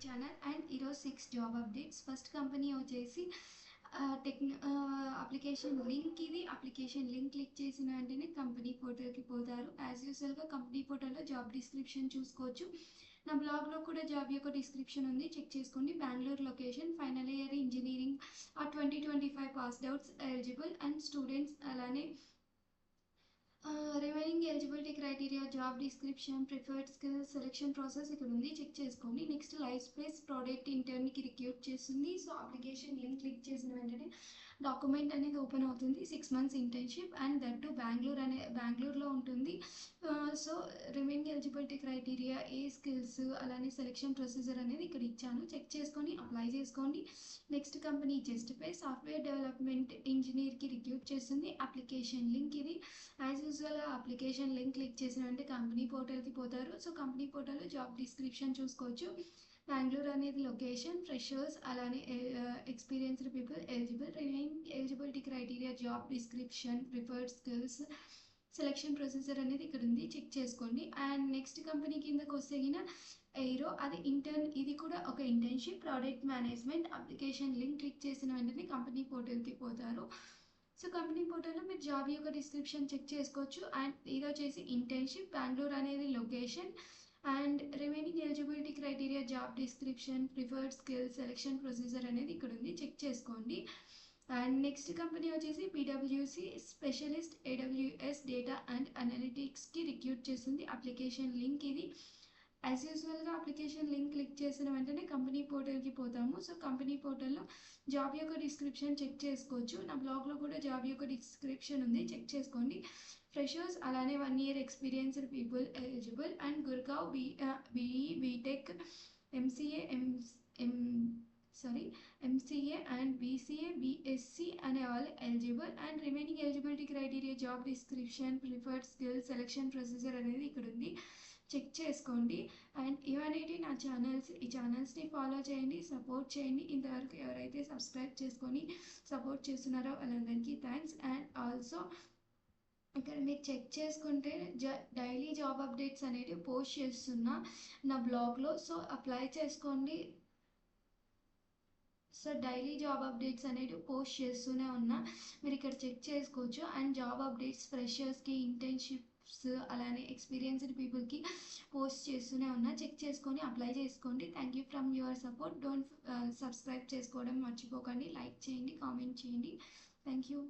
Channel and ఈరోజు 6 job updates. First company వచ్చేసి application link. ఇది అప్లికేషన్ లింక్ క్లిక్ చేసిన వెంటనే కంపెనీ పోర్టల్కి పోతారు. యాజ్ యూజువల్గా కంపెనీ పోర్టల్లో జాబ్ డిస్క్రిప్షన్ చూసుకోవచ్చు. నా బ్లాగ్లో కూడా జాబ్ యొక్క డిస్క్రిప్షన్ ఉంది, చెక్ చేసుకోండి. Bengaluru location, final year engineering 2025 passed outs eligible and students. అలానే remaining eligibility criteria, job description, preferred skills, selection process ఇక్కడ ఉంది, చెక్ చేసుకోండి. నెక్స్ట్ లైఫ్ స్పేస్ ప్రోడక్ట్ ఇంటర్న్కి రిక్రూట్ చేస్తుంది. సో అప్లికేషన్ లింక్ క్లిక్ చేసిన వెంటనే డాక్యుమెంట్ అనేది ఓపెన్ అవుతుంది. 6 months ఇంటర్న్షిప్ అండ్ దట్ టు బెంగళూరులో ఉంటుంది. సో రిమైనింగ్ ఎలిజిబిలిటీ క్రైటీరియా, ఏ స్కిల్స్, అలానే సెలెక్షన్ ప్రొసీజర్ అనేది ఇక్కడ ఇచ్చాను, చెక్ చేసుకొని అప్లై చేసుకోండి. Next company justify software development ఇంజనీర్కి రిక్రూట్ చేస్తుంది. అప్లికేషన్ లింక్ ఇది. As usual application link click చేసిన వెంటనే కంపెనీ పోర్టల్కి పోతారు. సో కంపెనీ పోర్టల్లో జాబ్ డిస్క్రిప్షన్ చూసుకోవచ్చు. బెంగళూరు అనేది లొకేషన్, ఫ్రెషర్స్ అలానే experienced people eligible. Remaining eligibility criteria, job description, preferred skills, selection procedure అనేది ఇక్కడ ఉంది, చెక్ చేసుకోండి. అండ్ నెక్స్ట్ కంపెనీ కిందకు వస్తే ఎయిరో, అది ఇది కూడా ఒక internship, product management. Application link click చేసిన వెంటనే కంపెనీ పోర్టల్కి పోతారు. సో కంపెనీ పోర్టల్లో మీరు జాబ్ యొక్క డిస్క్రిప్షన్ చెక్ చేసుకోవచ్చు. అండ్ ఇది వచ్చేసి ఇంటర్న్షిప్, బెంగళూరు అనేది location and remaining eligibility criteria, job description, preferred skills, selection procedure అనేది ఇక్కడ ఉంది, చెక్ చేసుకోండి. అండ్ నెక్స్ట్ కంపెనీ వచ్చేసి PwC specialist AWS data and అనలిటిక్స్కి రిక్రూట్ చేస్తుంది. అప్లికేషన్ లింక్ ఇది. యాజ్ యూజువల్గా అప్లికేషన్ లింక్ క్లిక్ చేసిన వెంటనే కంపెనీ పోర్టల్కి పోతాము. సో కంపెనీ పోర్టల్లో జాబ్ యొక్క డిస్క్రిప్షన్ చెక్ చేసుకోవచ్చు. నా బ్లాగ్లో కూడా జాబ్ యొక్క డిస్క్రిప్షన్ ఉంది, చెక్ చేసుకోండి. ఫ్రెషర్స్ అలానే 1 year experienced people eligible and Gurgaon BE BTech MCA and BCA BSc అనే వాళ్ళు eligible. And remaining eligibility criteria, job description, preferred skills, selection procedure అనేది ఇక్కడ ఉంది, చెక్ చేసుకోండి. అండ్ ఇవన్నీ నా ఛానల్స్. ఈ ఛానల్స్ని ఫాలో చేయండి, సపోర్ట్ చేయండి. ఇంతవరకు ఎవరైతే సబ్స్క్రైబ్ చేసుకొని సపోర్ట్ చేస్తున్నారో వాళ్ళందరికీ థ్యాంక్స్. అండ్ ఆల్సో ఇక్కడ మీరు చెక్ చేసుకుంటే డైలీ జాబ్ అప్డేట్స్ అనేవి పోస్ట్ చేస్తున్నా నా బ్లాగ్లో. సో అప్లై చేసుకోండి. సో డైలీ జాబ్ అప్డేట్స్ అనేవి పోస్ట్ చేస్తూనే ఉన్నా, మీరు ఇక్కడ చెక్ చేసుకోవచ్చు. అండ్ జాబ్ అప్డేట్స్ ఫ్రెషర్స్కి, ఇంటర్న్షిప్స్ అలానే ఎక్స్పీరియన్స్డ్ పీపుల్కి పోస్ట్ చేస్తూనే ఉన్నా, చెక్ చేసుకొని అప్లై చేసుకోండి. Thank you from your support. Don't subscribe చేసుకోవడం మర్చిపోకండి. లైక్ చేయండి, కామెంట్ చేయండి. Thank you.